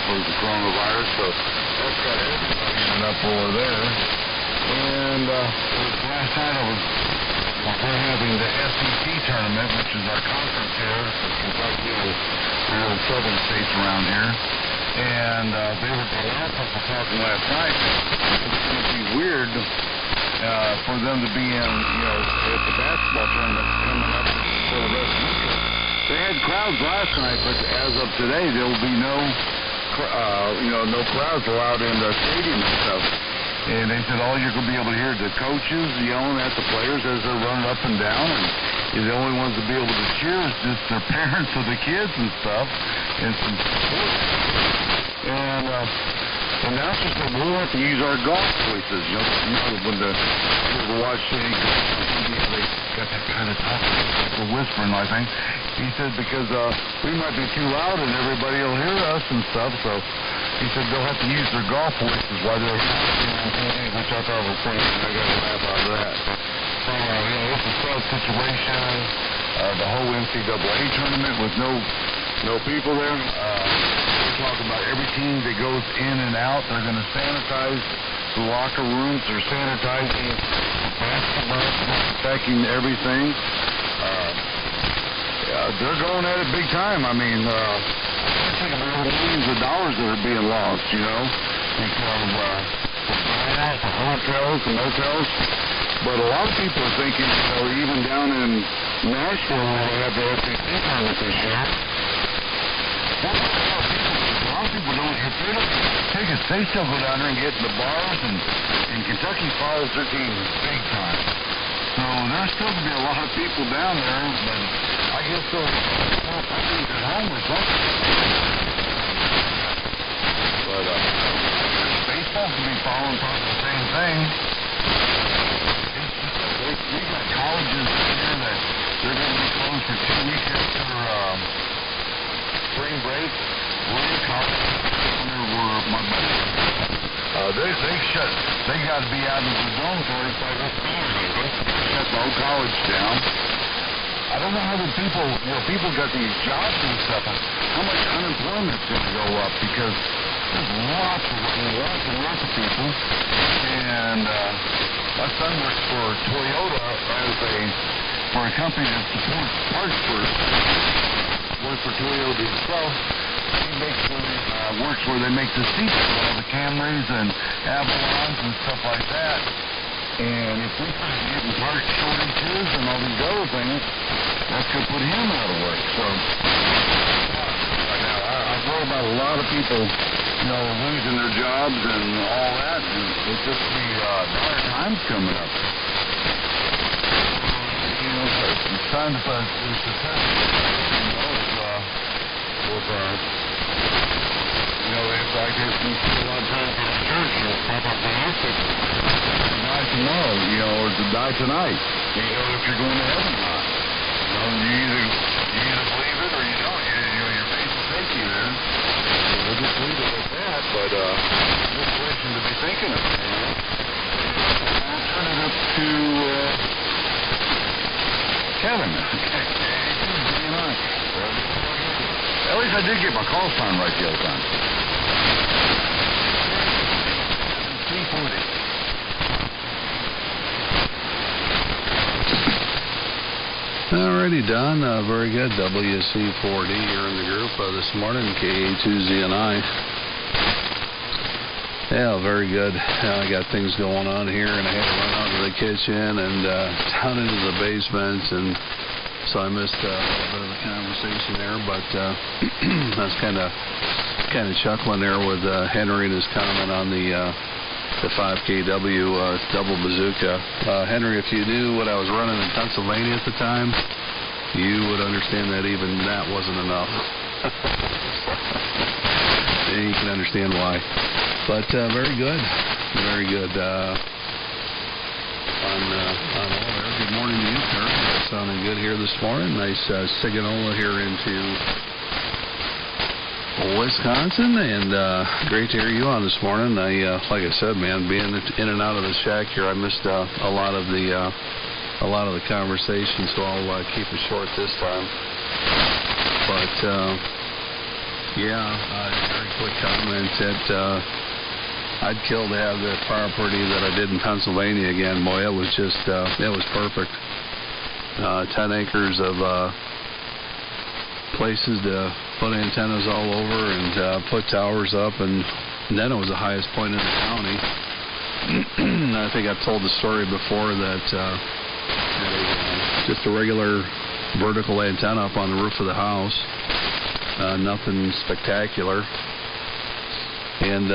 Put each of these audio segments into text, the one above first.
for the coronavirus, so that's got everybody ended up over there. And last night we're having the SEC tournament, which is our conference here for Kentucky and the southern states around here. And they were talking last night. It's going to be weird for them to be in, if the basketball tournament's coming up for the rest of the week. They had crowds last night, but as of today, there will be no crowds allowed in the stadium and stuff. And they said all you're going to be able to hear the coaches yelling at the players as they're running up and down, and the only ones to be able to cheer is just their parents or the kids and stuff, and some support. And announcers said we'll have to use our golf voices. When you ever watch any TV, they got that kind of talk, whispering, I think. He said because we might be too loud and everybody will hear us and stuff, so he said they'll have to use their golf voices while they're which I thought was funny, and I got a laugh out of that. So, it's a sad situation. The whole NCAA tournament with no people there. We're talking about every team that goes in and out. They're going to sanitize the locker rooms. They're sanitizing basketball, disinfecting everything. They're going at it big time. I mean, I think of millions of dollars that are being lost, because the hotels and motels. But a lot of people are thinking, even down in Nashville, where they have the SEC tournament this year, a lot of people don't, if they don't get tickets, they still go down there and get in the bars, and Kentucky follows their team big time. So there's still going to be a lot of people down there, but I guess they'll be at home or something. But baseball's going to be following probably the same thing. We got colleges here that they're going to be closed for 2 weeks after spring break. We're in college where my buddy, they got to be out of the dormitories by this Saturday. They shut the whole college down. I don't know how the people got these jobs and stuff. How much unemployment's going to go up because there's lots of people. And my son works for Toyota for a company that supports parts works for Toyota himself. He makes works where they make the seats for all the Camrys and Avalons and stuff like that. And if we start getting part shortages and all these other things, that could put him out of work. So I've heard about a lot of people, losing their jobs and all that. And it's just the dire times coming up. It's time to put it's like there's a lot of times in the church, pop up the answer. Die tomorrow, or to die tonight. If you're going to heaven or not. You either believe it or you don't. Your faith will take you there. We'll just leave it at that, but good question to be thinking of. I'll turn it up to Kevin. KA2ZNI. At least I did get my call sign right the other time. Alrighty, Don. Very good. WC4D here in the group this morning. KA2ZNI. Yeah, very good. I got things going on here, and I had to run out to the kitchen and down into the basement, and so I missed a little bit of the conversation there. But I was kind of chuckling there with Henry and his comment on the 5KW double bazooka. Henry, if you knew what I was running in Pennsylvania at the time, you would understand that even that wasn't enough. You can understand why. But very good. Very good. On all there. Good morning to you, sir. Sounding good here this morning. Nice Siganola here into Wisconsin, and great to hear you on this morning. Like I said, man, being in and out of the shack here, I missed a lot of the conversation, so I'll keep it short this time. But Very quick comment that I'd kill to have the property that I did in Pennsylvania again. Boy, it was just, it was perfect. 10 acres of places to put antennas all over and put towers up, and then it was the highest point in the county. I think I've told the story before that just a regular vertical antenna up on the roof of the house, nothing spectacular, and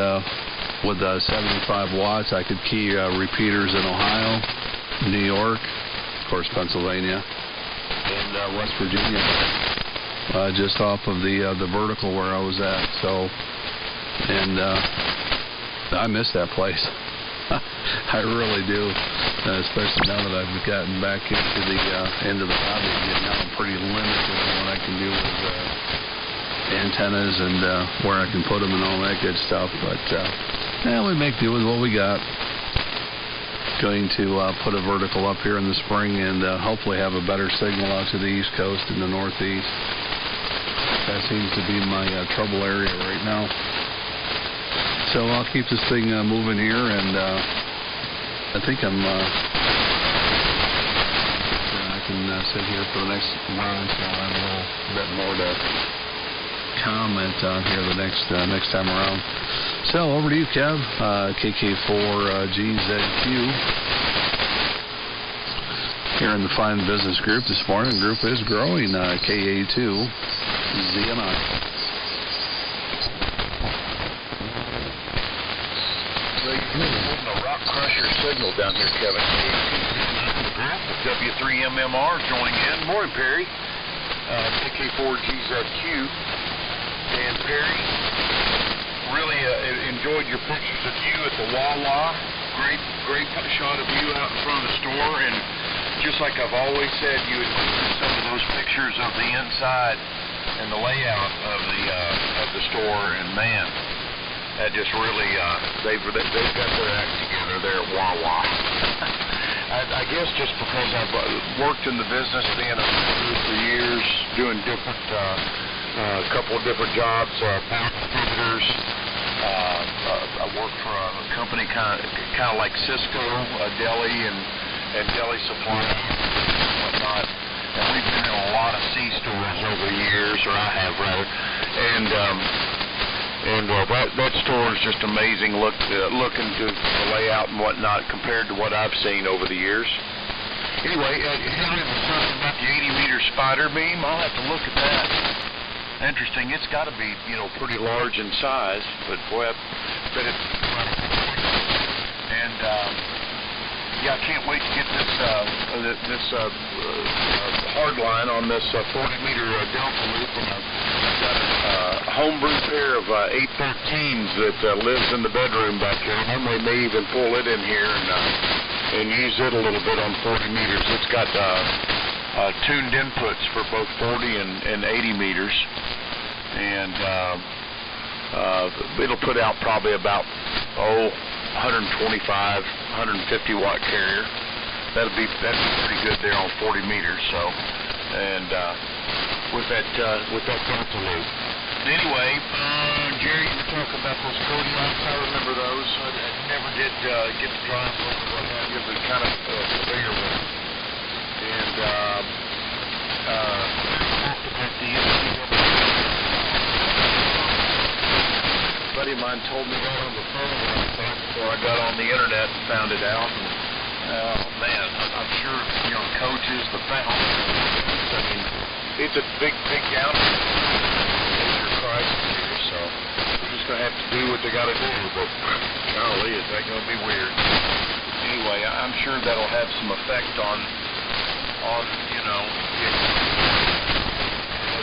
with 75 watts I could key repeaters in Ohio, New York, of course Pennsylvania, and West Virginia, just off of the vertical where I was at. So, and I miss that place. I really do, especially now that I've gotten back into the hobby again. Now I'm pretty limited on what I can do with antennas and where I can put them and all that good stuff. But we make do with what we got. Going to put a vertical up here in the spring and hopefully have a better signal out to the East Coast and the Northeast. That seems to be my trouble area right now. So I'll keep this thing moving here, and I think I can sit here for the next month. I'll have a little bit more to comment on here the next time around. So over to you, Kev. KK4GZQ here in the Fine Business Group this morning. The group is growing. KA2ZNI. A rock crusher signal down here, Kevin. W3MMR is joining in. Morning, Perry. KK4GZQ. And Perry, really enjoyed your pictures of you at the Wawa. Great shot of you out in front of the store. And just like I've always said, you included some of those pictures of the inside and the layout of the store. And man, that just really, they've got their act together there at Wawa. I guess just because I've worked in the business, being a recruiter for years, doing different, a couple of different jobs, power distributors. I worked for a company kind of like Cisco, Deli and Deli Supply and whatnot. And we've been in a lot of C stores over the years, or I have rather, and that store is just amazing looking to the layout and whatnot compared to what I've seen over the years. Anyway, Henry was talking about the 80-meter spider beam. I'll have to look at that. Interesting. It's got to be, pretty large in size, but boy, I bet it's. And I can't wait to get this hard line on this 40-meter Delta loop. And I've got a homebrew pair of 813s that lives in the bedroom back here. I may even pull it in here and use it a little bit on 40 meters. It's got tuned inputs for both 40 and 80 meters, and it'll put out probably about 125, 150 watt carrier. That'd be pretty good there on 40 meters. So, and with that Delta loop. Anyway, Jerry, you were talking about those Kodiaks. I remember those. I never did get to drive them or what have you, but kind of familiar with them. And a buddy of mine told me that on the phone before I got on the internet and found it out. And, man, I'm sure coaches, the families. I mean, it's a big downgrade. So we're just going to have to do what they got to do, but golly, is that going to be weird. Anyway, I'm sure that'll have some effect on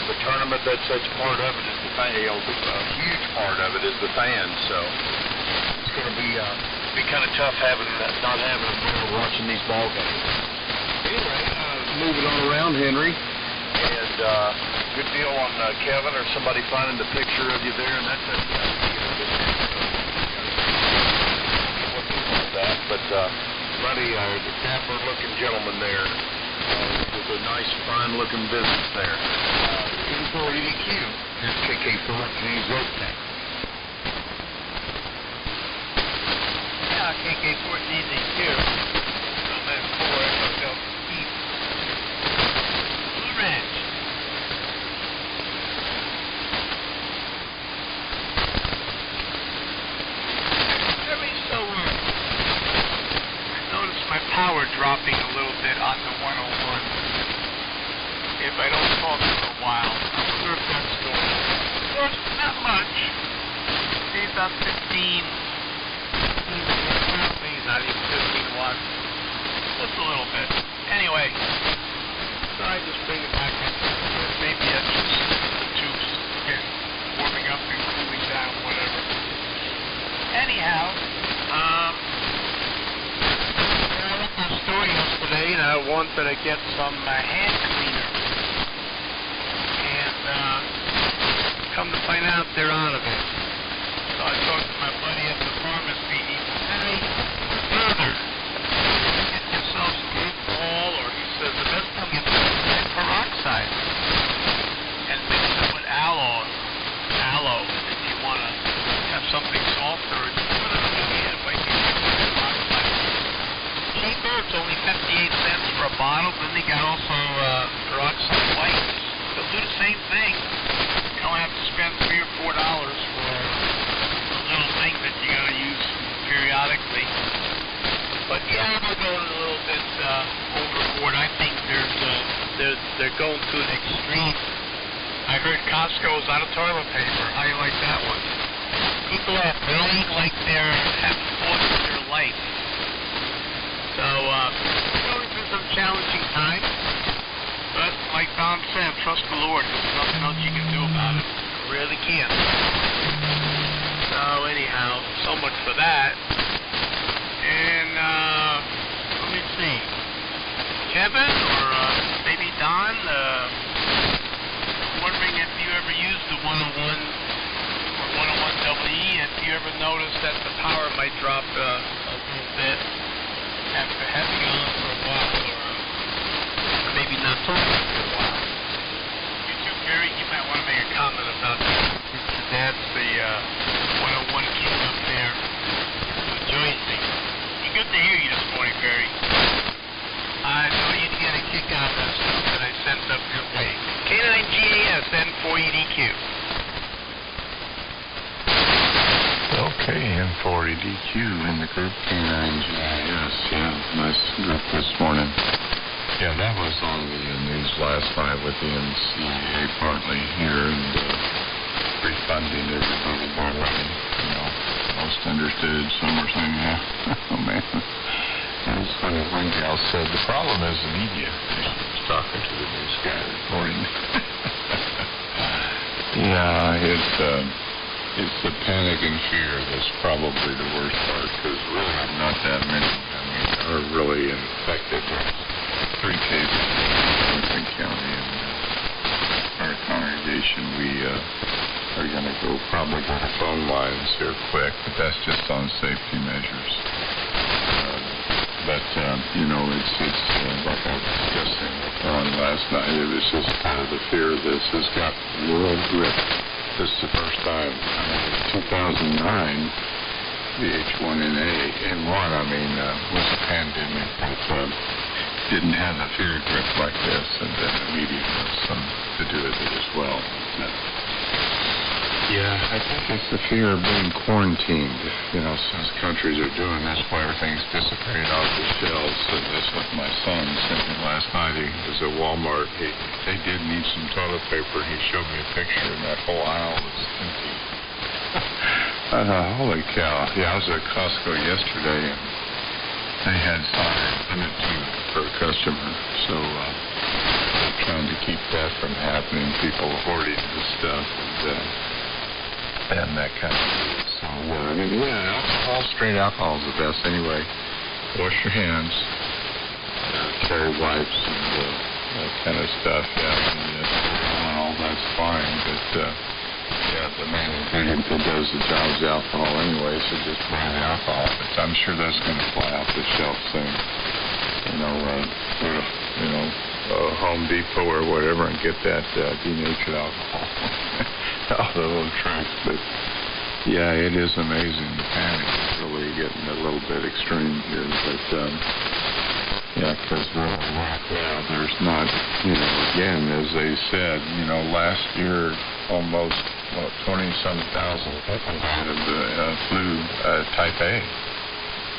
the tournament. That's part of it is the fan. A huge part of it is the fans. So it's going to be kind of tough not having them watching these ball games. Anyway, moving on around, Henry. And good deal on Kevin or somebody finding the picture of you there, and that's it. But buddy, the dapper-looking gentleman there with a nice, fine-looking business there. N4EDQ. Here's KK4GZQ. Yeah, KK4GZQ. From N4JK. Blue Ridge. Every so often, I notice my power dropping a little bit on the 101. If I don't talk for a while, I wonder if that's going. Of course, not much. Maybe about 15. Maybe not even 15 watts. Just a little bit. Anyway, so I just bring it back in. Maybe that's just the tubes warming up and cooling down, whatever. Anyhow, I went to the store yesterday and I wanted to get some hand cleaner. Come to find out they're out of it. So I talked to my buddy at the pharmacy. He said, hey, brother, get yourself some alcohol, or he says the best thing is lead peroxide and mix it with aloe. If you want to have something softer, just put it in your hand by lead peroxide. Cheaper, it's only 58 cents for a bottle. Then they got also peroxide wipes. They'll do the same thing. You don't have to spend $3 or $4 for a little thing that you gotta use periodically. But yeah, they're going a little bit overboard. I think they're going to an extreme. I heard Costco's out of toilet paper. How do you like that one? People are billing like they're having fought for their life. So going through some challenging times. But like Don said, trust the Lord. There's nothing else you can do about it. You really can't. So anyhow, so much for that. And let me see. Kevin or maybe Don, wondering if you ever used the 101 or 101WE, if you ever noticed that the power might drop a little bit after having it on for a while, or maybe not talking for a while. You too, Barry, you might want to make a comment about that. That's the 101 king up there in New Jersey. It's good to hear you this morning, Barry. I know you'd get a kick out of that stuff that I sent up your way. K9GAS, N4EDQ. Okay, N4EDQ in the group. K9GAS, yeah, nice group this morning. Yeah, that was on the news last night with the NCAA partly here and refunding everybody already. You know, most understood. Some were saying, yeah, oh man. And so one gal said, the problem is the media. She was talking to the news guy reporting. Yeah, it's the panic and fear that's probably the worst part, because really not that many, are really infected. There's 3 cases in Franklin County, and our congregation, we are going to probably go to phone lines here quick, but that's just on safety measures. But you know, it's like I was discussing with Ron last night, it was just kind of the fear of this has got world grip. This is the first time. I mean, 2009, the H1N1, was a pandemic that didn't have a fear grip like this, and then the media has some to do with it as well. Yeah, I think it's the fear of being quarantined. You know, since countries are doing this, why everything's disappearing off the shelves. And that's what my son sent me last night. He was at Walmart. They did need some toilet paper. He showed me a picture, and that whole aisle was empty. I thought, holy cow. Yeah, I was at Costco yesterday, and they had limit 2 per customer. So trying to keep that from happening. People hoarding this stuff. And that kind of thing. So, alcohol, straight alcohol is the best anyway. Wash your hands, carry wipes and that kind of stuff. Yeah, all that's fine. But, the main ingredient that does the job is alcohol anyway, so just buy the alcohol. But I'm sure that's going to fly off the shelf soon. Home Depot or whatever and get that denatured alcohol out of those trucks. But yeah, it is amazing. The panic is really getting a little bit extreme here. But yeah, because right now there's not, again, as they said, last year almost 20-some thousand people died of the flu type A.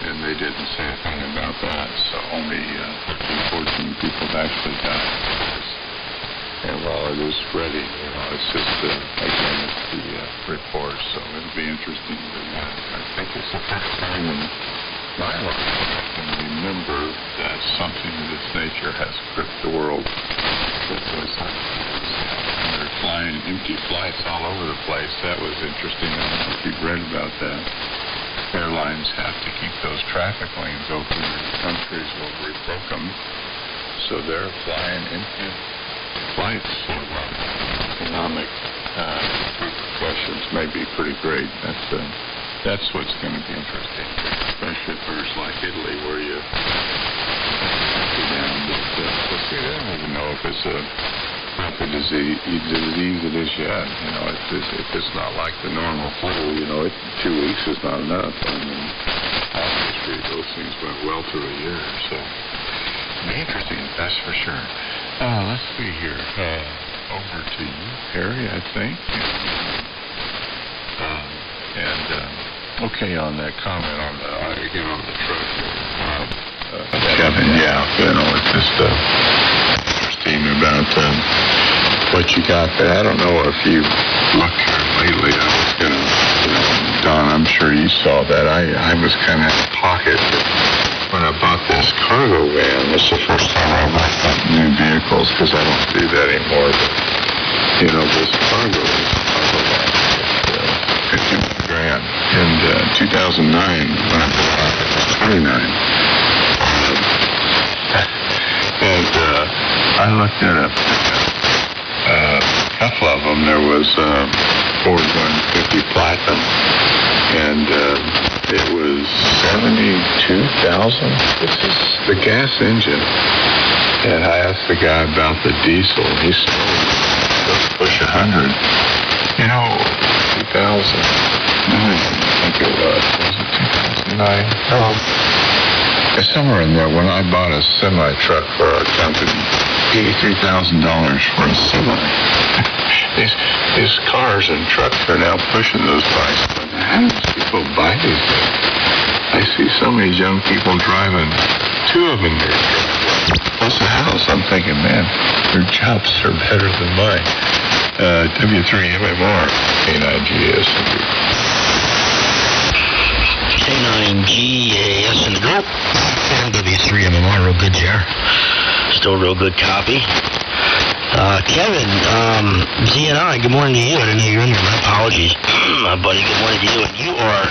And they didn't say a thing about that, so only 13, 14 people actually died. And while it is spreading, it's just, again, it's the report, so it'll be interesting. But I think it's the first time in my life I can remember that something of this nature has gripped the world. They're flying empty flights all over the place. That was interesting. I don't know if you've read about that. Airlines have to keep those traffic lanes open in countries where we've broke them, so they're flying empty flights. So economic repercussions may be pretty great. That's what's going to be interesting, especially first like Italy, where you down. But see, I don't even know if it's not the disease it is yet. If it's not like the normal flu, 2 weeks is not enough. I mean, obviously those things went well through a year, so it'll be interesting, that's for sure. Let's see here. Over to you, Harry, I think. Okay, on that comment on the truck. Kevin, yeah, it's just interesting about what you got there. I don't know if you looked here lately. I was going to, Don, I'm sure you saw that. I was kind of in pocket when I bought this cargo van. It's the first time I bought new vehicles because I don't do that anymore. But, this cargo van, $51,000. In 2009, when I bought it, it was $29,000. And I looked at a couple of them. There was Ford 150 Platinum, and it was $72,000. This is the gas engine. And I asked the guy about the diesel. He said, let's push 100. 2009, I think it was. Was it 2009? Somewhere in there, when I bought a semi-truck for our company, $83,000 for a semi. These cars and trucks are now pushing those prices. How do people buy these things? I see so many young people driving, 2 of them in their truck. Plus a house. I'm thinking, man, their jobs are better than mine. W3MMR, K9GAS. K9GAS in the group. And W3MMR, real good there. Still real good copy. Kevin, ZNI, good morning to you. I didn't know you were in here. My apologies. Buddy, good morning to you. And you are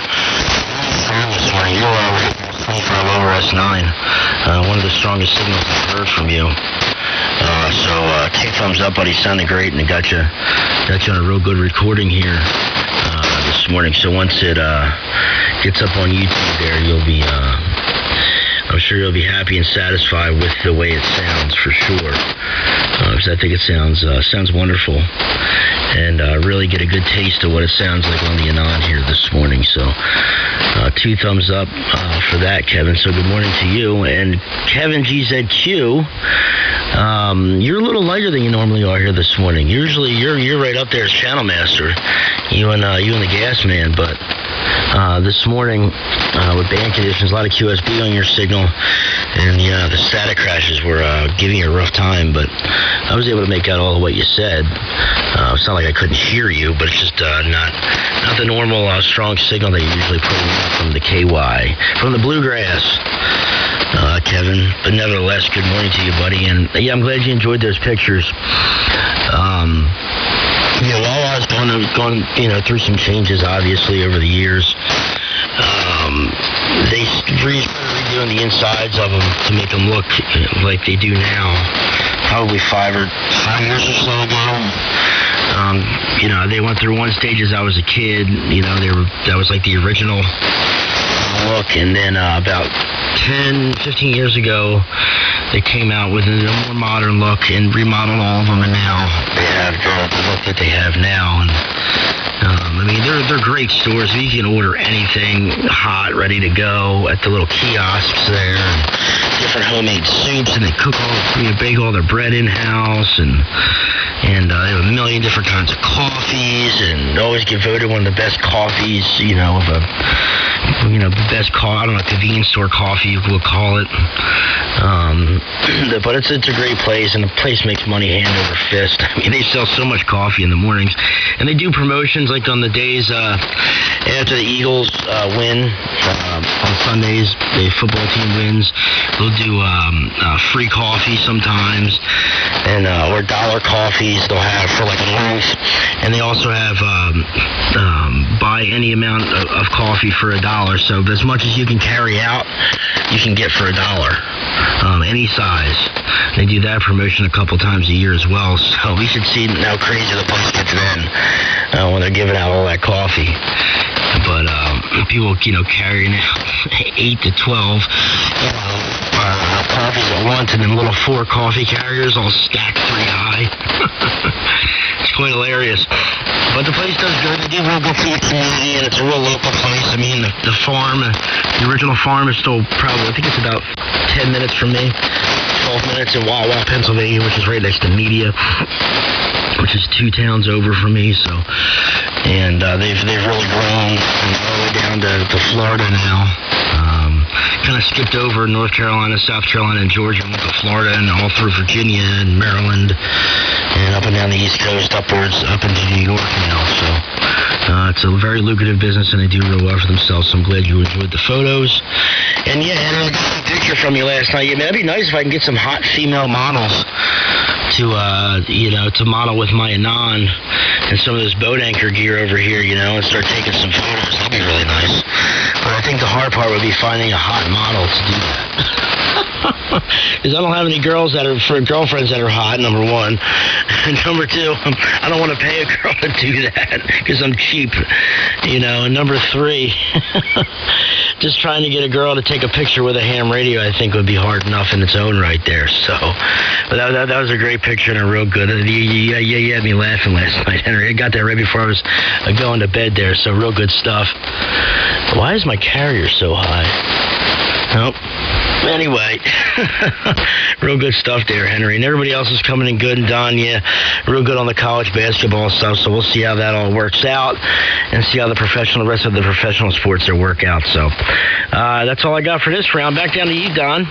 this morning. You are 25 over S9. One of the strongest signals I've heard from you. So take thumbs up, buddy. Sounded great, and it got you on a real good recording here this morning. So once it gets up on YouTube there, you'll be I'm sure you'll be happy and satisfied with the way it sounds, for sure. Because I think it sounds wonderful, and really get a good taste of what it sounds like on the Anon here this morning. So 2 thumbs up for that, Kevin. So good morning to you. And Kevin GZQ, you're a little lighter than you normally are here this morning. Usually you're right up there as channel master, you and the gas man, but this morning with band conditions, a lot of QSB on your signal, and the static crashes were giving you a rough time, but I was able to make out all of what you said. It's not like I couldn't hear you, but it's just not the normal strong signal that you usually put in from the KY, from the bluegrass, Kevin. But nevertheless, good morning to you, buddy. And yeah, I'm glad you enjoyed those pictures. While I was going through some changes, obviously, over the years, they started redoing the insides of them to make them look like they do now. Probably 5 years or so ago. They went through one stage as I was a kid. That was like the original look, and then about 10, 15 years ago, they came out with a more modern look and remodeled all of them, and now they have the look that they have now. And I mean, they're great stores. You can order anything hot, ready to go at the little kiosks there, and different homemade soups, and they cook bake all their bread in-house, and they have a million different kinds of coffees, and always get voted one of the best coffees, the best I don't know, convenience store coffee, we'll call it. But it's a great place, and the place makes money hand over fist. I mean, they sell so much coffee in the mornings, and they do promotions like on the days after the Eagles win. On Sundays, the football team wins. They'll do free coffee sometimes, and or dollar coffees they'll have for like a month. And they also have buy any amount of coffee for $1. So as much as you can carry out, you can get for $1. Any size. They do that promotion a couple times a year as well. So we should see how crazy the place gets then when they're giving out all that coffee. But people, carrying out 8 to 12 coffees at once, and then little 4 coffee carriers all stacked 3 high. It's quite hilarious. But the place does good. They do real good for the community, and it's a real local place. I mean, the farm, the original farm is still probably, I think it's about 10 minutes from me, 12 minutes in Wawa, Pennsylvania, which is right next to Media, which is 2 towns over from me. So, and they've really grown all the way down to Florida now. Kind of skipped over North Carolina, South Carolina, and Georgia, and went to Florida, and all through Virginia and Maryland, and up and down the East Coast, upwards, up into New York now. So it's a very lucrative business, and they do real well for themselves. So I'm glad you enjoyed the photos. And yeah, I got a picture from you last night. Yeah, man, that'd be nice if I can get some hot female models to model with my Anon and some of this boat anchor gear over here, and start taking some photos. That'd be really nice. But I think the hard part would be finding a hot model to do that. Because I don't have any girlfriends that are hot, number one. And number two, I don't want to pay a girl to do that because I'm cheap, And number three, just trying to get a girl to take a picture with a ham radio, I think, would be hard enough in its own right there. So, but that was a great picture and a real good. You had me laughing last night, Henry. I got that right before I was going to bed there. So real good stuff. Why is my carrier so high? Nope. Anyway, real good stuff there, Henry. And everybody else is coming in good. And Don, real good on the college basketball stuff. So we'll see how that all works out and see how the rest of the professional sports there work out. So that's all I got for this round. Back down to you, Don.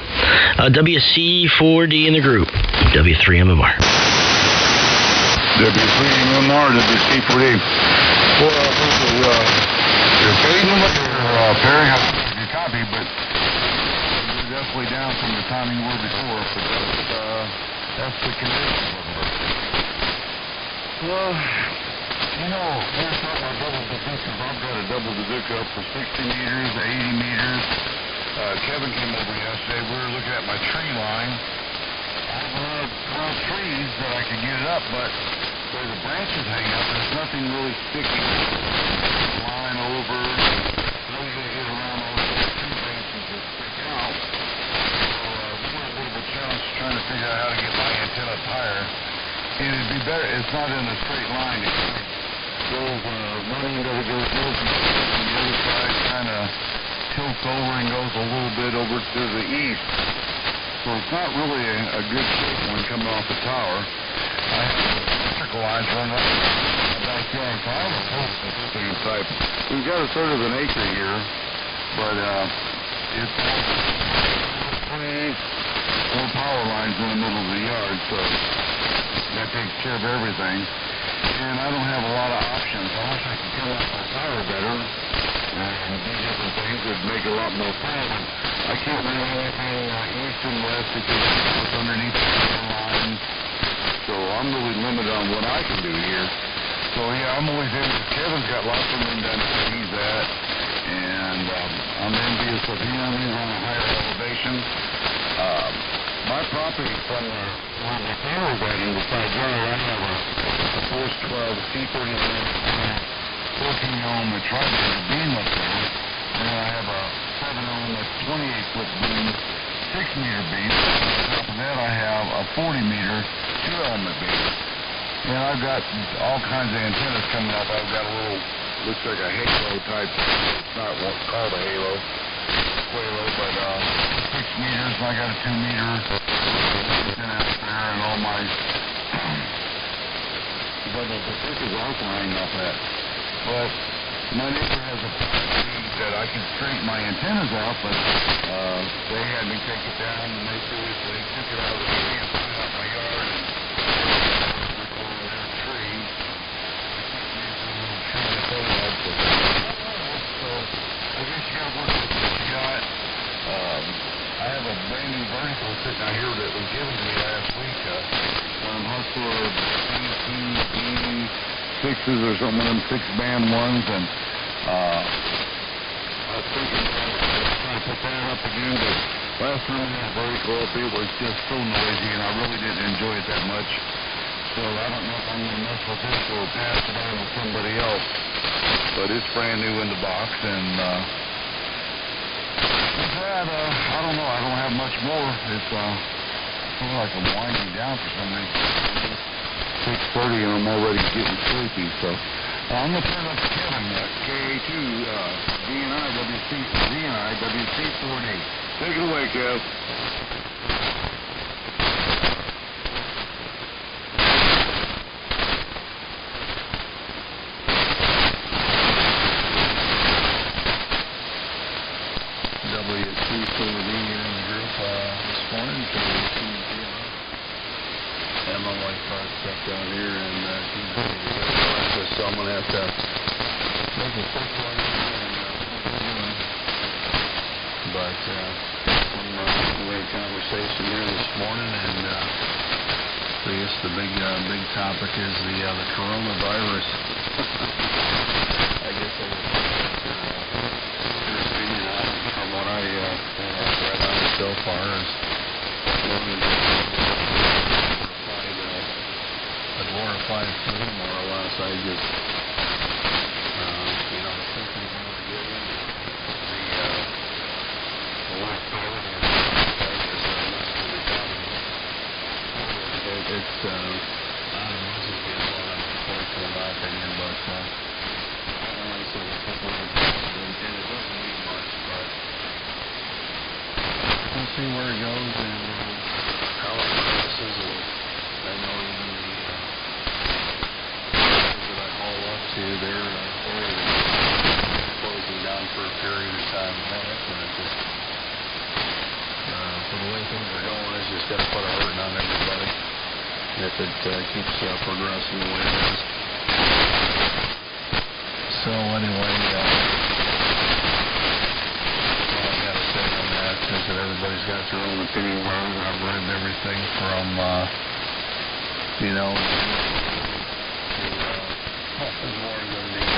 WC4D in the group. W3MMR. W3MMR, WC4D. Well, your pairing has your copy, but definitely down from the time you were before, but that's the condition of it. Well, here's something about double bazookas. I've got a double bazooka up for 60 meters, 80 meters. Kevin came over yesterday. We were looking at my tree line. I have trees that I could get it up, but where the branches hang up, there's nothing really sticking. Line over. Now you got to get around all those tree branches that stick out. Trying to figure out how to get my antenna up higher. And it'd be better, it's not in a straight line. It goes, one end of it goes north and the other side kind of tilts over and goes a little bit over to the east. So it's not really a good shape when coming off the tower. I have electrical lines run right in my backyard, so I have a post of the same type. We've got a third of an acre here, but it's four power lines in the middle of the yard, so that takes care of everything. And I don't have a lot of options. I wish I could cut off my power better and do different things that would make it a lot more fun. I can't run anything east and west because it's underneath the power lines. So I'm really limited on what I can do here. So yeah, I'm always in. Kevin's got lots of room down where he's at, and I'm envious of him. He's on a higher elevation. My property from where my family's at in the side yard, I have a Force 12 C39 14-ohm tribeam beam up there, and then I have a have an element 28-foot beam, 6-meter beam. On top of that, I have a 40-meter 2-element beam. And I've got all kinds of antennas coming up. I've got a little, looks like a halo type. It's not what's called a halo, but 6 meters. And I got a 2-meter antenna out there, and all my. But the pictures are flying off that. But my neighbor has a policy that I can straighten my antennas out, but they had me take it down, and they took it out of the tree and put it out in my yard, and their tree. So I guess you got to work with what you got. I have a brand new vertical sitting out here that was given to me last week. Hustler B6s or some of them 6-band ones, and I was thinking about trying to put that up again, but last time I had vertical up, it was just so noisy, and I really didn't enjoy it that much. So I don't know if I'm going to mess with this or pass it on to somebody else. But it's brand new in the box, and with that, I don't know. I don't have much more. It's feels like I'm winding down for some reason. 6:30 and I'm already getting sleepy, so I'm going to turn up to Kevin, KA2ZNI, WC4D. Take it away, Kev. WC4D here in the group this morning. And my wife stepped down here and she's going to get breakfast, so I'm going to have to make a quick one. But we had a conversation here this morning, and I guess the big topic is the coronavirus. I guess I would your opinion on it from what I read on it so far is a glorified flu, more or less. I just, simply want to get into the last part of it. It's, I don't know, this is getting a lot of points in my opinion, but, so and it doesn't mean much, but we'll see where it goes and how it progresses. I know even the that I haul up to, they're closing down for a period of time. That's when it just, for the way things are going, it's just got to put a hurting on everybody if it keeps progressing the way it is. So anyway, all I got to say on that is that everybody's got their own opinion. I've read everything from, there's more than the,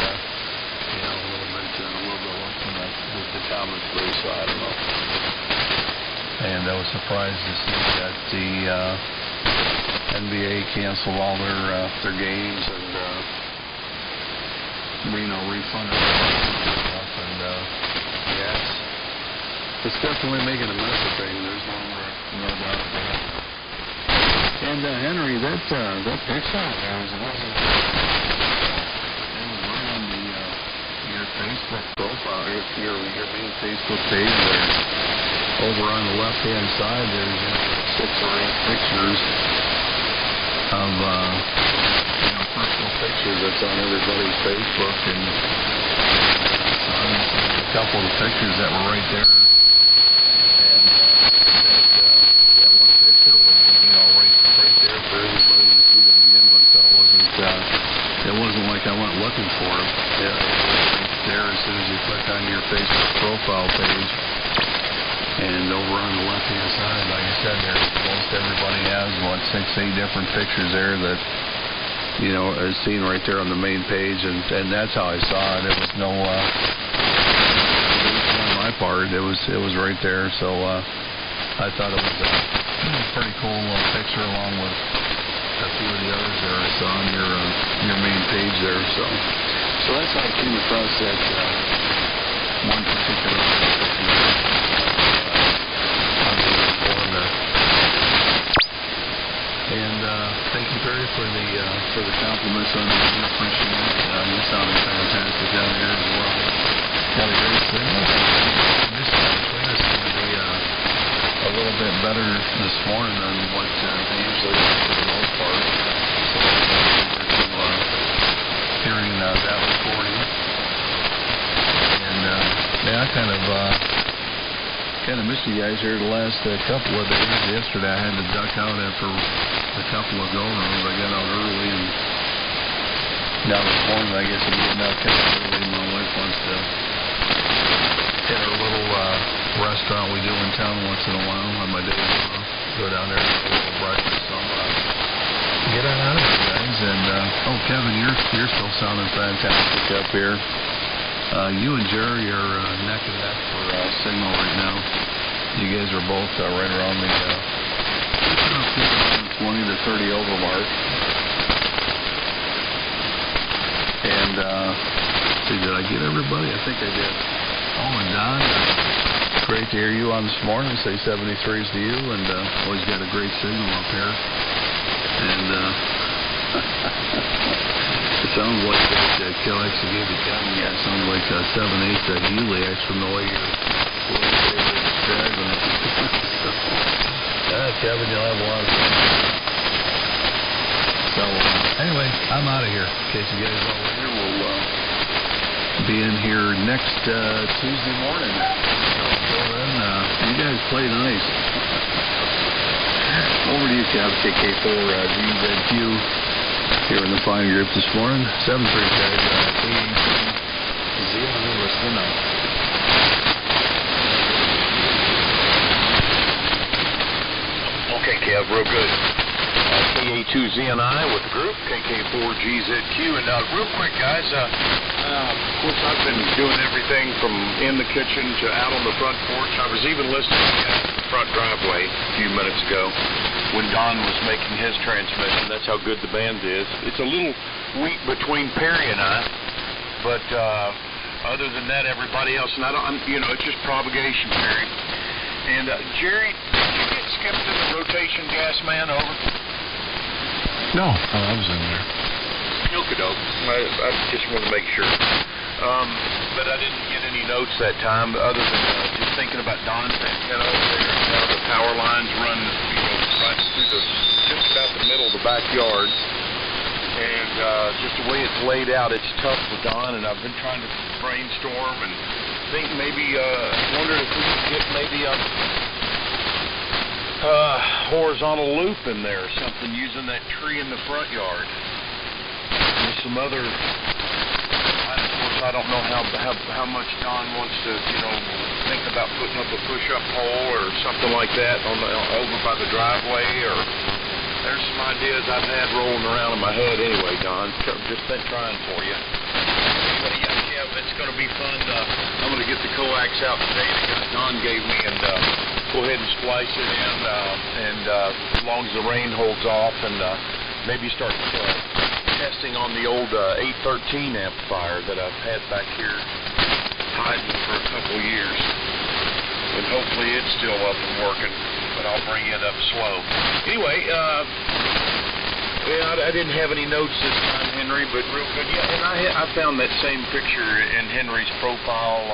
a little bit looking at the comments space, so I don't know. And I was surprised to see that the NBA canceled all their games and refunded stuff, and it's definitely making a mess of things. There's no doubt about it. And Henry, that picture it was right on your Facebook profile, your main Facebook page there. Over on the left-hand side, there's 6 or 8 pictures of personal pictures that's on everybody's Facebook, and a couple of the pictures that were right there. And that one picture was, right there for everybody to see to begin with. So it wasn't like I went looking for it. It was right there as soon as you click on your Facebook profile page. And over on the left-hand side, like I said, most everybody has, 6, 8 different pictures there that, is seen right there on the main page, and that's how I saw it. It was no, on my part, it was right there, so I thought it was a pretty cool little picture along with a few of the others there I saw on your main page there, so that's how I came across that one particular picture. great signal. This clean is going to be a little bit better this morning than what they usually are for the most part. So hearing that recording. And yeah, I kind of missed you guys here the last couple of days. Yesterday I had to duck out after a couple of go-rounds. I got out early, and now this morning I guess I'm getting out kind of early. My wife wants to hit our little restaurant we do in town once in a while on my day off. Go down there and have a little breakfast. So get on out of here, guys. And oh, Kevin, you're still sounding fantastic up here. You and Jerry are neck and neck for signal right now. You guys are both right around the 20 to 30 over mark. And see, did I get everybody? I think I did. Oh, and Don, great to hear you on this morning. Say 73s to you, and always got a great signal up here. And it sounds like that KX4GZQ. Yeah, it sounds like 7/8 Helix from the way you're driving it. Kevin, you'll have a lot of fun. So anyway, I'm out of here. In case you guys all here, we'll be in here next Tuesday morning. So until then, you guys play nice. Over to you, KK4GZQ here in the fine group this morning. 7-3 guys, KA2ZNI. Okay, Kev, real good. KA2ZNI with the group, KK4GZQ. And real quick, guys, of course, I've been doing everything from in the kitchen to out on the front porch. I was even listening to the front driveway a few minutes ago when Don was making his transmission. That's how good the band is. It's a little weak between Perry and I, but other than that, everybody else, and it's just propagation, Perry. And Jerry, did you get skipped in the rotation gas man over? No, I was in there. Okie-doke. I just want to make sure. But I didn't get any notes that time, other than just thinking about Don's antenna over there and how the power lines run, right through just about the middle of the backyard. And just the way it's laid out, it's tough for Don, and I've been trying to brainstorm and think maybe, wondered if we could get maybe a horizontal loop in there or something using that tree in the front yard. There's some other, of course, I don't know how much Don wants to, think about putting up a push-up pole or something like that over by the driveway, or there's some ideas I've had rolling around in my head anyway, Don. Just been trying for you. But yeah, it's going to be fun. I'm going to get the coax out today that Don gave me and go ahead and splice it in, and as long as the rain holds off, and maybe start testing on the old 813 amplifier that I've had back here hiding for a couple years. And hopefully it's still up and working, but I'll bring it up slow. Anyway, I didn't have any notes this time, Henry, but real good. Yeah, and I found that same picture in Henry's profile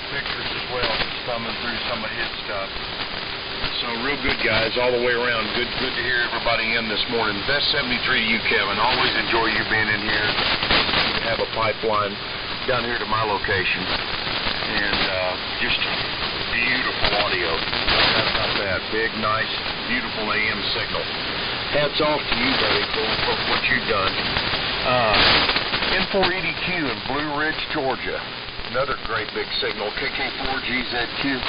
pictures as well, just thumbing through some of his stuff. So real good, guys, all the way around. Good to hear everybody in this morning. Best 73 to you, Kevin. Always enjoy you being in here. We have a pipeline down here to my location, and just beautiful audio. No doubt about that. Big, nice, beautiful AM signal. Hats off to you, buddy, for what you've done. N4EDQ in Blue Ridge, Georgia. Another great big signal. KK4GZQ.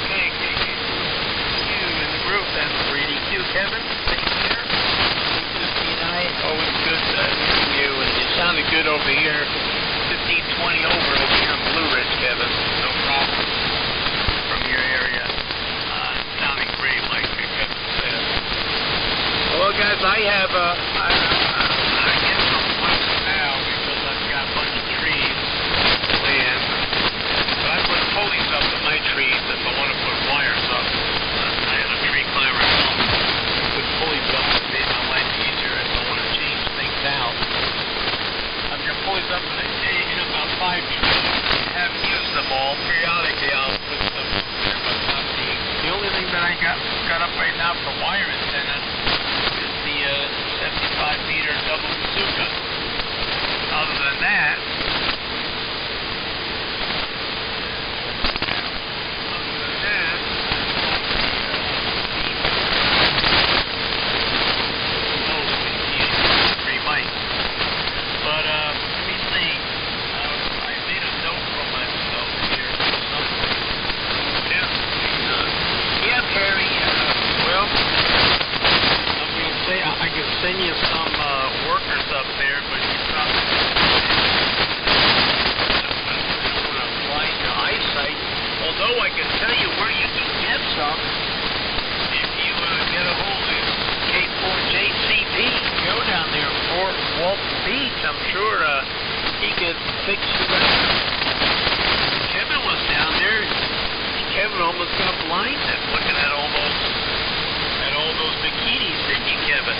Okay, KK4GZQ in the group. N4EDQ, Kevin. Thank you here. K2ZNI. Always good hearing you, and you sounded good over here. 1520 over here in Blue Ridge, Kevin. No problem. From your area. Sounding great, like Kevin said. Well, guys, I have I get some flex now because I've got a bunch of trees laying. But I put pulleys up in my trees if I want to put wires up. I have a tree climber at home. Put pulleys up to make my life easier if I want to change things out. up and I say you got about 5 trees. I haven't used them all. Periodically I'll put them up there, but not the only thing that I got up right now for wire antenna is the 75-meter double bazooka. Other than that, send you some workers up there, but you probably blind your eyesight. Although I can tell you where you can get some. If you get a hold of K4JCP, go down there in Fort Walton Beach, I'm sure he could fix you up. Kevin was down there. Kevin almost got blinded looking at all those bikinis, didn't you, Kevin?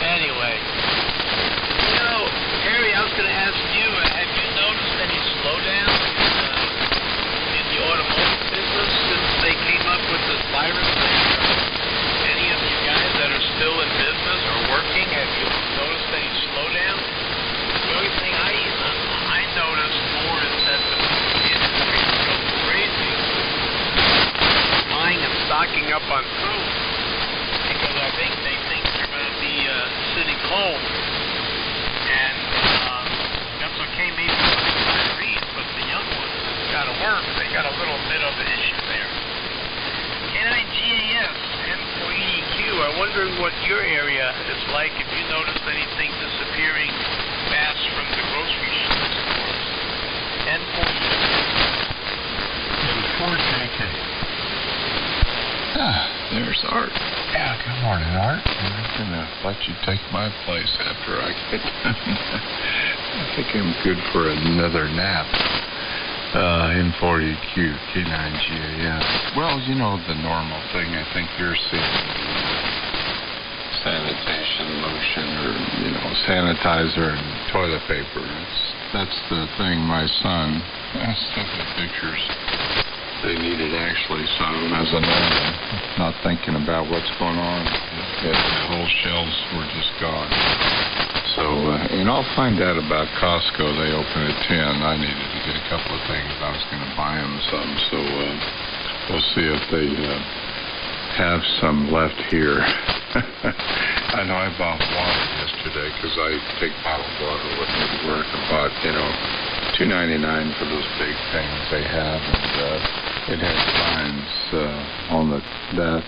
Anyway, you know, Harry, I was going to ask you, have you noticed any slowdown in the automotive business since they came up with this virus thing? Any of you guys that are still in business or working, have you noticed any slowdown? The only thing I noticed more is that the industry is so crazy, buying and stocking up on food. Because I think they think they're going to be sitting home, and that's okay maybe for the retirees, but the young ones got to work. They got a little bit of an issue there. K9GAS, N4EDQ, I'm wondering what your area is like, if you noticed anything disappearing fast from the grocery stores. N4JK. There's Art. Yeah, good morning, Art. I'm going to let you take my place after I get done. I think I'm good for another nap. N4EDQ, K9GAS. Well, you know, the normal thing. I think you're seeing sanitation lotion or, you know, sanitizer and toilet paper. That's the thing my son took the pictures. They needed actually some as a normal, not thinking about what's going on. The whole shelves were just gone. So, and I'll find out about Costco. They open at 10. I needed to get a couple of things. I was going to buy them some. So we'll see if they have some left here. I know I bought water yesterday because I take bottled water with me to work. I bought, you know, $2.99 for those big things they have, and it has signs on that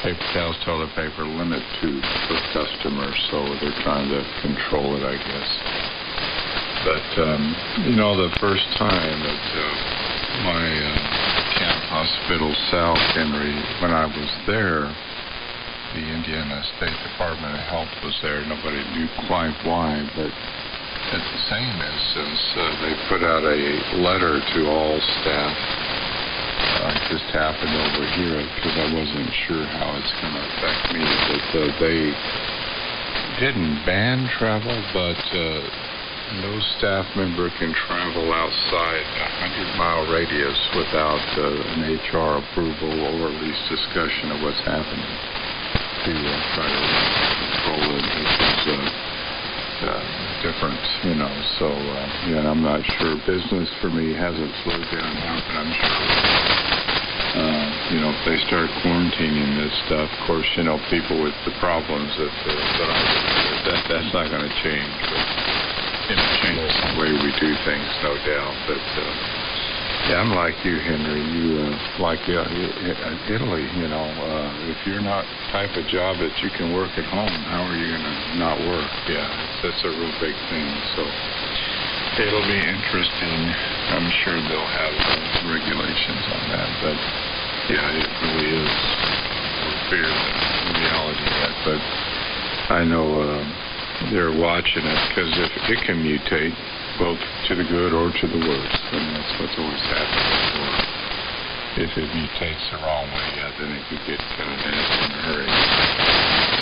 paper towels, toilet paper limit per customer, so they're trying to control it, I guess. But you know, the first time at my camp hospital south, Henry, when I was there, the Indiana State Department of Health was there. Nobody knew quite why, but at the same instance, they put out a letter to all staff. I just happened to overhear it because I wasn't sure how it's going to affect me. But they didn't ban travel, but no staff member can travel outside a 100-mile radius without an HR approval or at least discussion of what's happening to try to control it. It's different, you know, so yeah, and I'm not sure. Business for me hasn't slowed down now, but I'm sure you know, if they start quarantining this stuff, of course, you know, people with the problems that's not going to change, but it'll change the way we do things, no doubt. But yeah, I'm like you, Henry. You like Italy, you know, if you're not the type of job that you can work at home, how are you going to not work? Yeah, that's a real big thing. So it'll be interesting. I'm sure they'll have regulations on that, but yeah, it really is more fear than reality yet. But I know they're watching it because if it can mutate both to the good or to the worst, and that's what's always happened before. If it mutates the wrong way, yeah, then it could get kind of nasty in a hurry.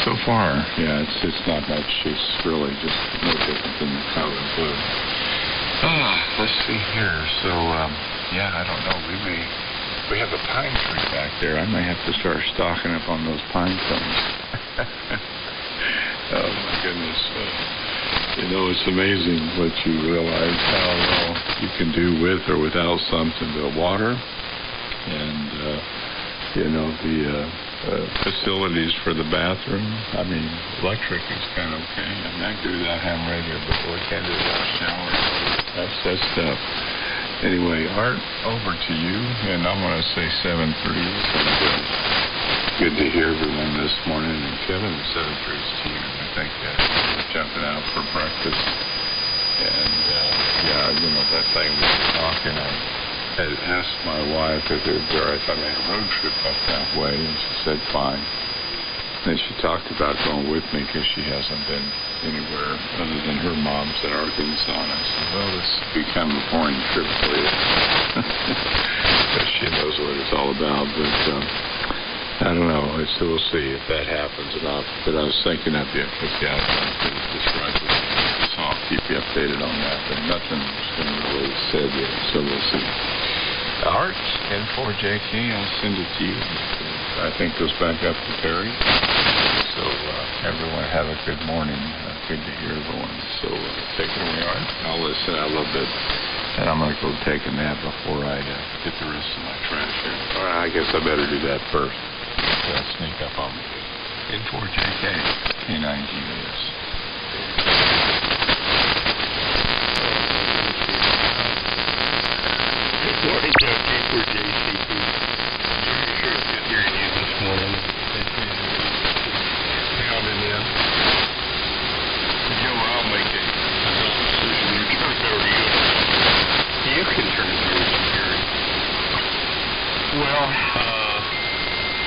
So far, yeah, it's not much. It's really just no different than the common flu. Let's see here. So, yeah, I don't know. We have a pine tree back there. I may have to start stocking up on those pine cones. Oh my goodness. You know, it's amazing what you realize how you can do with or without something to water. And, you know, the facilities for the bathroom. I mean, electric is kind of okay. I mean, I can do without having radio, but we can't do without shower. That's tough. Anyway, Art, over to you. And I'm going to say 7-3. Good to hear everyone this morning. And Kevin, 7-3 to you. I think we're jumping out for breakfast. And, yeah, you know, that thing we were talking, I had asked my wife if it would be all right if I made a road trip up that way, and she said fine. Then she talked about going with me because she hasn't been anywhere other than her mom's in Arkansas. And I said, well, this has become a boring trip for you. Because she knows what it's all about. But I don't know. So we'll see if that happens or not. But I was thinking I'd be a cookout this ride. So I'll keep you updated on that. But nothing's been really said yet, so we'll see. Art, N4JK, I'll send it to you. I think goes back up to Perry. So everyone have a good morning. Good to hear everyone. So take it away, Art. I'll listen. I love it. And I'm going to go take a nap before I get the rest of my trash here. Or I guess I better do that first. Sneak up on me. N4JK, K9GAS. Good morning, K4JCP. Sure, it's good hearing you this morning. Pounding in. Joe, I'll make a decision. You turn it over to you. You can turn it over to Gary. Well,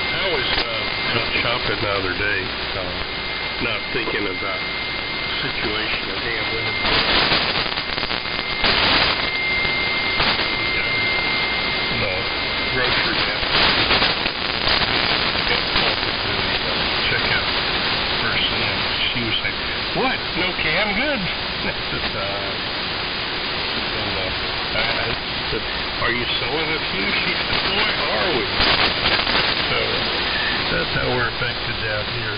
I was out shopping the other day, not thinking about the situation at hand. Grocery basket. Checkout person, and she was saying, "What? No can? Good." I said, "Are you selling a few?" She said, "Boy, are we?" So that's how we're affected down here.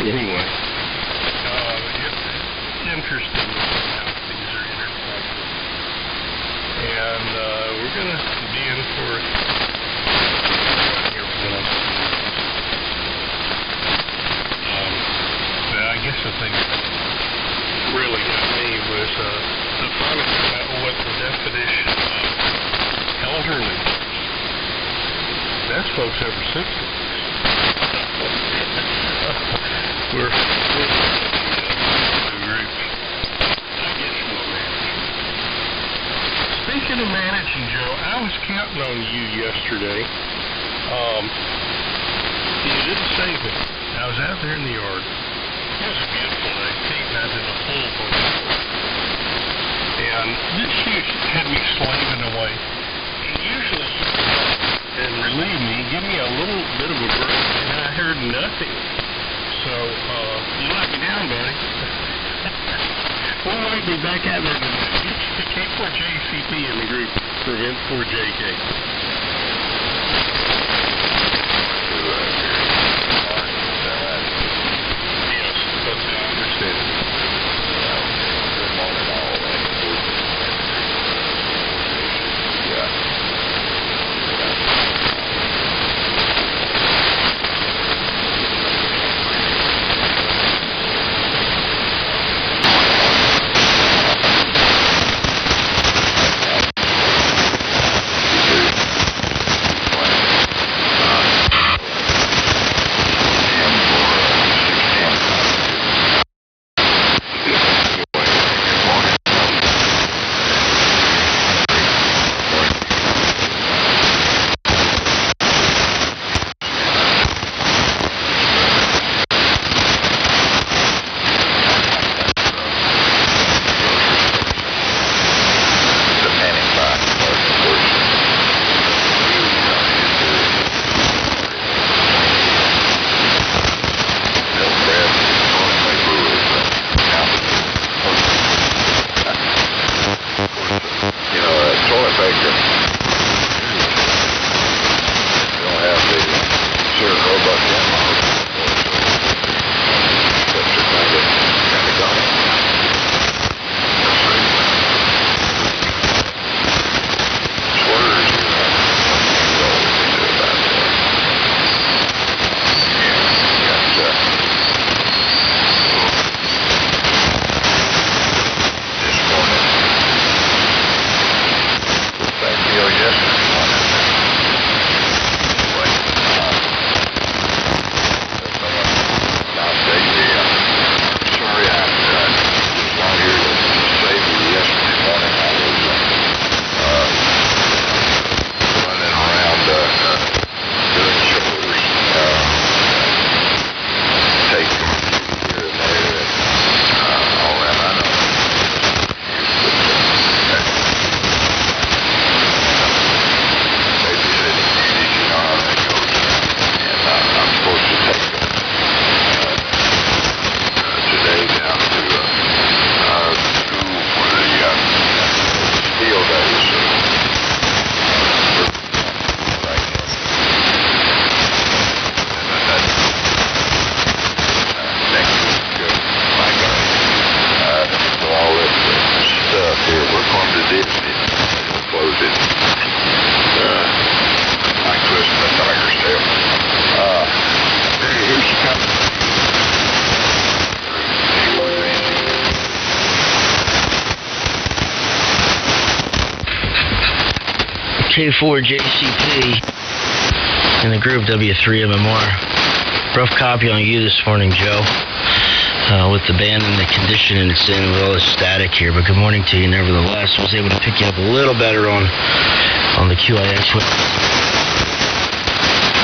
Anyway, it's interesting how things are interconnected. And we're going to be in for here for the next but I guess the thing that really got me was to find out what the definition of elderly is. That's folks over 60. We're Speaking of managing, Joe, I was counting on you yesterday. You didn't save me. I was out there in the yard. It was a beautiful day. Kate and I did a full bunch. And this shoot had me slaving away. And usually you come and relieve me, give me a little bit of a break, and I heard nothing. So, you let me down, buddy. We might be back at it tonight. It's the K4JCP in the group for N4JK. Yes, that's how I understand it. K4JCP in the group W3MMR. Rough copy on you this morning, Joe. With the band and the condition it's in with all the static here, but good morning to you nevertheless. I was able to pick you up a little better on the QIX.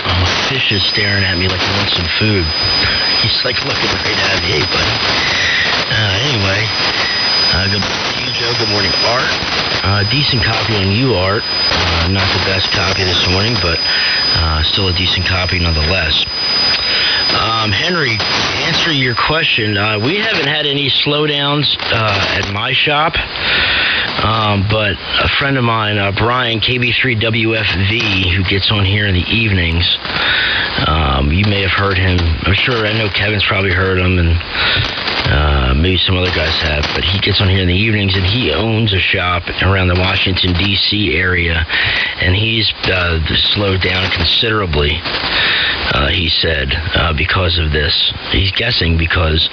My fish is staring at me like he wants some food. He's like looking right at me. Hey, buddy. Anyway, good morning to you, Joe. Good morning, Art. Decent copy on you, Art. Not the best copy this morning, but still a decent copy nonetheless. Henry, to answer your question, we haven't had any slowdowns at my shop, but a friend of mine, Brian, KB3WFV, who gets on here in the evenings, you may have heard him. I'm sure, I know Kevin's probably heard him, and maybe some other guys have, but he gets on here in the evenings, and he owns a shop around the Washington, D.C. area, and he's slowed down considerably. He said, because of this. He's guessing because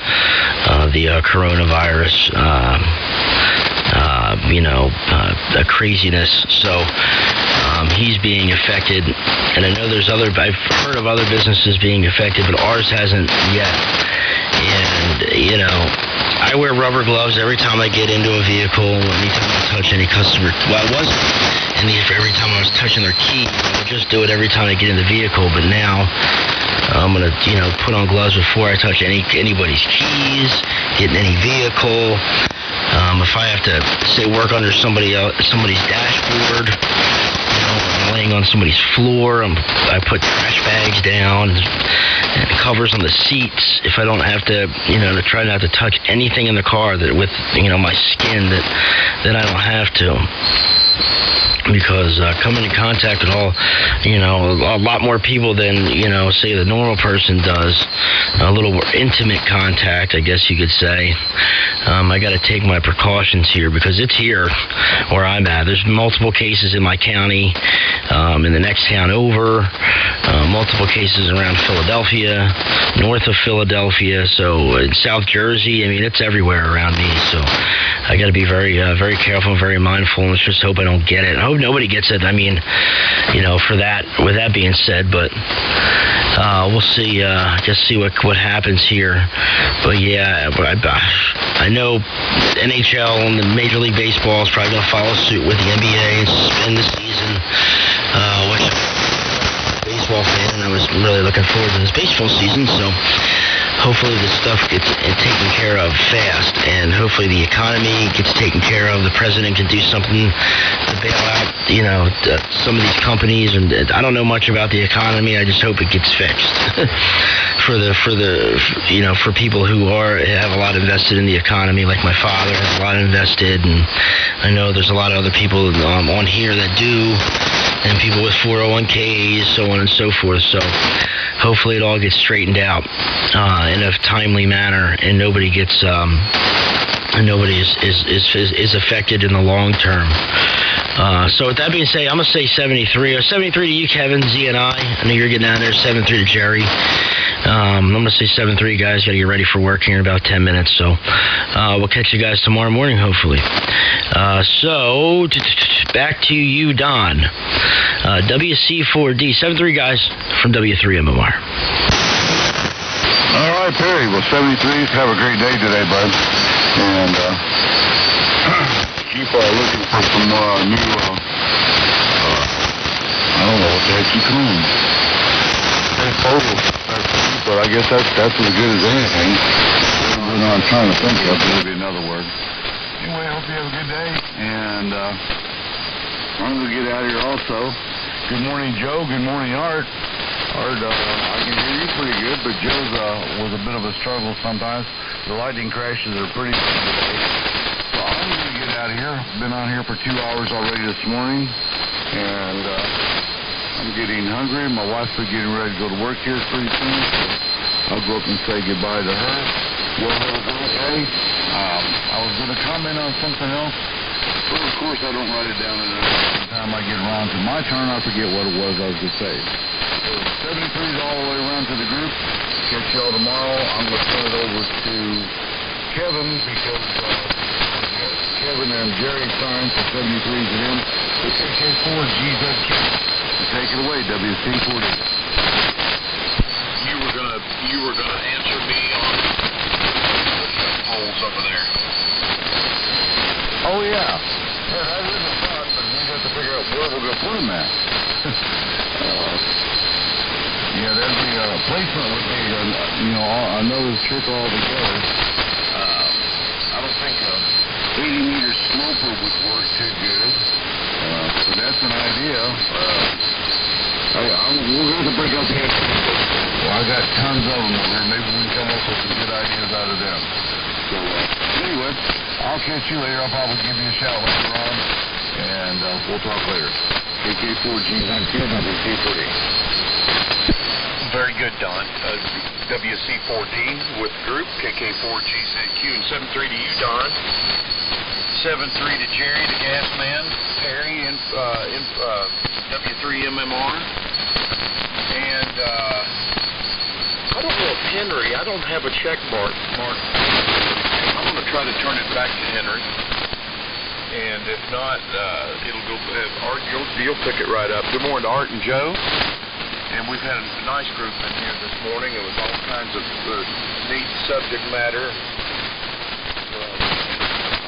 the coronavirus, craziness. So he's being affected, and I know I've heard of other businesses being affected, but ours hasn't yet. And, I wear rubber gloves every time I get into a vehicle, anytime I touch any customer. Well, I wasn't. And every time I was touching their key, I would just do it every time I get in the vehicle. But now I'm going to, put on gloves before I touch anybody's keys, get in any vehicle. If I have to, say, work under somebody's dashboard, I'm laying on somebody's floor, I put trash bags down and covers on the seats. If I don't have to, to try not to touch anything in the car that with, my skin that I don't have to. Because coming in contact with a lot more people than, say the normal person does, a little more intimate contact, I guess you could say. I got to take my precautions here because it's here where I'm at. There's multiple cases in my county, in the next town over, multiple cases around Philadelphia, north of Philadelphia, so in South Jersey. I mean, it's everywhere around me, so I got to be very, very careful, very mindful, and let's just hope I don't get it. I hope nobody gets it. I mean, with that being said, but we'll see. Just see what happens here. But yeah, I know NHL and the Major League Baseball is probably going to follow suit with the NBA and suspend the season. Which I'm a baseball fan, and I was really looking forward to this baseball season. So hopefully this stuff gets taken care of fast, and hopefully the economy gets taken care of. The president can do something to bail out, some of these companies. And I don't know much about the economy. I just hope it gets fixed for people who have a lot invested in the economy, like my father has a lot invested, and I know there's a lot of other people on here that do, and people with 401ks, so on and so forth. So hopefully it all gets straightened out in a timely manner, and nobody gets is affected in the long term. So with that being said, I'm gonna say 73 to you, Kevin, ZNI. I know you're getting out there. 73 to Jerry. I'm gonna say 7-3, guys. Gotta get ready for work here in about 10 minutes. So we'll catch you guys tomorrow morning, hopefully. So back to you, Don. WC4D. 7-3, guys, from W3MMR. All right, Perry. Well, 73s. Have a great day today, bud. And keep looking for some new. I don't know what the heck you call them. Photos. But I guess that's as good as anything. I'm trying to think of maybe another word. Anyway, I hope you have a good day, and I'm going to get out of here also. Good morning, Joe. Good morning, Art. Art, I can hear you pretty good, but Joe's was a bit of a struggle sometimes. The lightning crashes are pretty bad today. So I'm going to get out of here. Been on here for 2 hours already this morning, and I'm getting hungry. My wife's getting ready to go to work here pretty soon, so I'll go up and say goodbye to her. Well, have a great day. I was going to comment on something else, but of course I don't write it down, and every time I get around to my turn, I forget what it was I was going to say. So 73's all the way around to the group. Catch y'all tomorrow. I'm going to turn it over to Kevin because Kevin and Jerry signed for 73's again. KK4GZQ. Take it away, WC4D. You were gonna answer me on the poles over there. Oh, yeah. Yeah, that is a thought, but we have to figure out where we're going to put them at. Yeah, that'd be a placement would be, another trick altogether. I don't think a 80-meter sloper would work too good. But that's an idea. We're going to break up here. Well, I got tons of them over there. Maybe we can come up with some good ideas out of them. So, anyway, I'll catch you later. I'll probably give you a shout later on, and we'll talk later. KK4GZQ, WC4D. Very good, Don. WC4D with group, KK4GZQ, and 7-3 to you, Don. 7-3 to Jerry, the gas man, Perry, and W3MMR. And I don't know if Henry, I don't have a check mark. I'm going to try to turn it back to Henry. And if not, it'll go, Art, you'll pick it right up. Good morning to Art and Joe. And we've had a nice group in here this morning. It was all kinds of neat subject matter.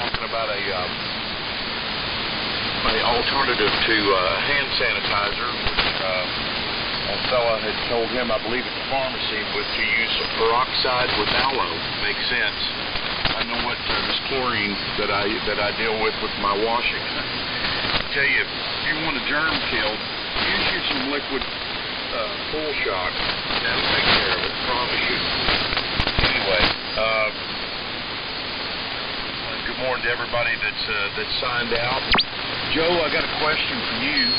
Talking about a alternative to hand sanitizer, which a fella had told him, I believe at the pharmacy, was to use some peroxide with aloe. Makes sense. I know what this chlorine that I deal with my washing. I tell you, if you want a germ killed, use you some liquid full shock. That'll take care of it, promise you. Anyway, good morning to everybody that's signed out. Joe, I got a question for you,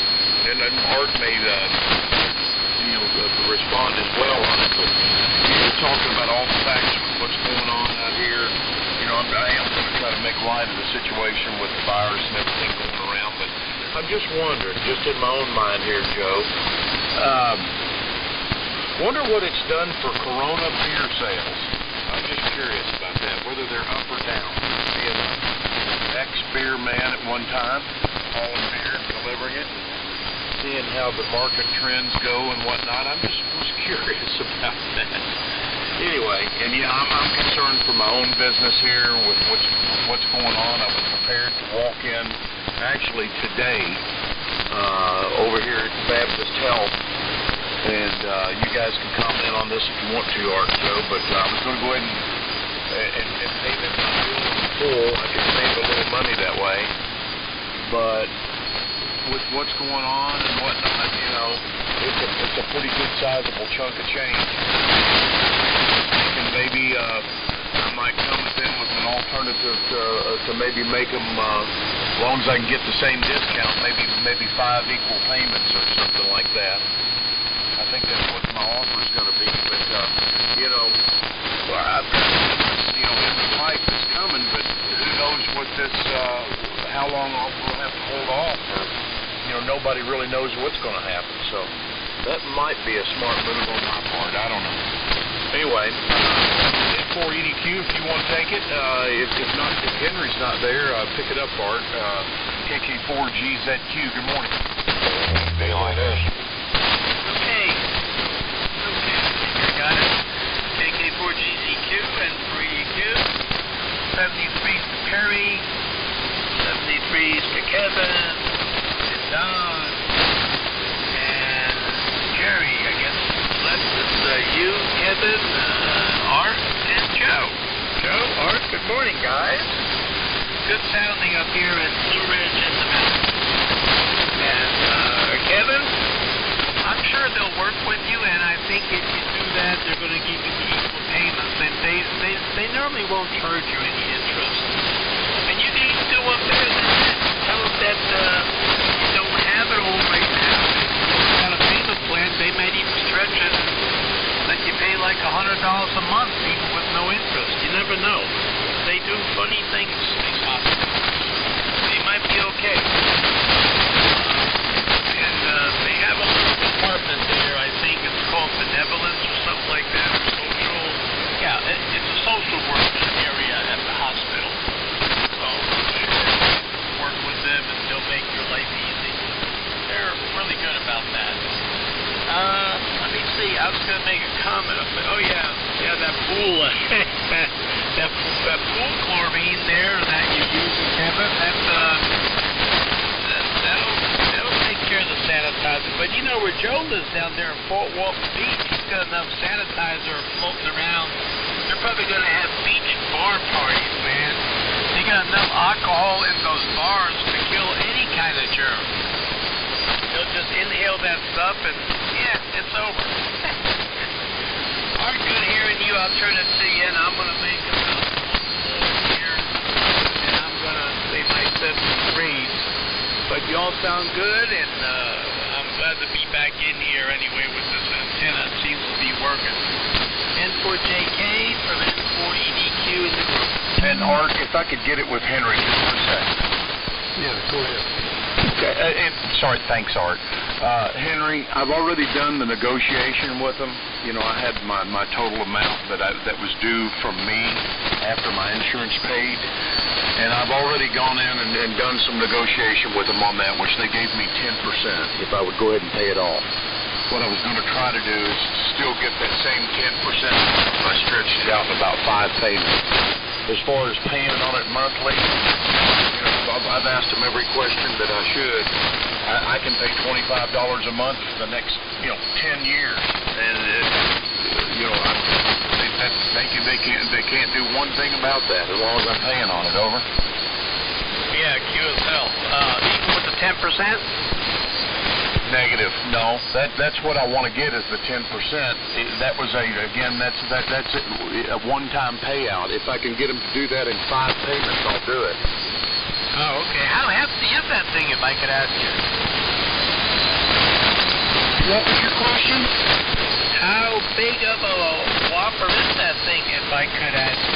and Art may respond as well on it. But you were talking about all the facts with what's going on out here. I am going to try to make light of the situation with the virus and everything going around, but I'm just wondering, just in my own mind here, Joe, wonder what it's done for Corona beer sales. I'm just curious about that, whether they're up or down. Being an ex-beer man at one time, hauling beer, delivering it, seeing how the market trends go and whatnot. I just was curious about that. Anyway, and yeah, I'm concerned for my own business here with what's going on. I was prepared to walk in actually today over here at Baptist Health, and you guys can comment on this if you want to, Art and Joe, but I was going to go ahead and pay them my bill in full. I could save a little money that way, but with what's going on and whatnot, it's a pretty good sizable chunk of change. And maybe I might come with them with an alternative to maybe make them, as long as I can get the same discount, maybe 5 equal payments or something like that. I think that's what my offer is going to be. But I've got in the pipe that's coming, but who knows what this, how long we'll have to hold off, or nobody really knows what's going to happen. So that might be a smart move on my part. I don't know. Anyway, N4EDQ, if you want to take it. If not, if Henry's not there, pick it up, Art. KK4GZQ, good morning. Daylight is. Okay, I got it. KK4GZQ, N4EDQ. 73's to Perry. 73's to Kevin. And Don. And Jerry, I guess. Left is you, Kevin, Art, and Joe. Joe, Art, good morning, guys. Good sounding up here in Blue Ridge in the mountains. And Kevin, I'm sure they'll work with you, and I think if you do that, they're going to give you the equal payments, and they normally won't charge you any interest. And you need to go up there and tell them that you don't have it all right now. If you've got a payment plan, they might even stretch it and let you pay like $100 a month, even with no interest. You never know. They do funny things, these hospitals. They might be okay. They have a little department there, I think it's called benevolence or something like that, or social. Yeah, it's a social work area at the hospital. So I'm sure you can work with them and they'll make your life easy. that pool chlorine there that you're using, Kevin, that'll take care of the sanitizer. But you know where Joe lives down there in Fort Walton Beach, he's got enough sanitizer floating around. They're probably going to have beach bar parties, man. They got enough alcohol in those bars to kill any kind of germ. They'll just inhale that stuff and, yeah, it's over. All right, good hearing you. I'll turn it to you, and I'm going to make a here, and I'm going to say my 7 reads. But you all sound good, and I'm glad to be back in here anyway with this antenna. It seems to be working. N4JK from N4EDQ in the group. And Art, if I could get it with Henry just for a second. Yeah, go ahead. Okay, sorry, thanks, Art. Henry, I've already done the negotiation with them. You know, I had my total amount that was due from me after my insurance paid, and I've already gone in and done some negotiation with them on that, which they gave me 10% if I would go ahead and pay it off. What I was going to try to do is still get that same 10% if I stretched it out in about 5 payments. As far as paying on it monthly, you know, I've asked them every question that I should. I can pay $25 a month for the next, 10 years, and you know, they can't do one thing about that as long as I'm paying on it. Over. Yeah, Q as hell. Even with the 10%. Negative. No, that's what I want to get is the 10%. That was that's a one-time payout. If I can get them to do that in 5 payments, I'll do it. Oh, okay. How hefty is that thing, if I could ask you? What was your question? How big of a whopper is that thing, if I could ask you?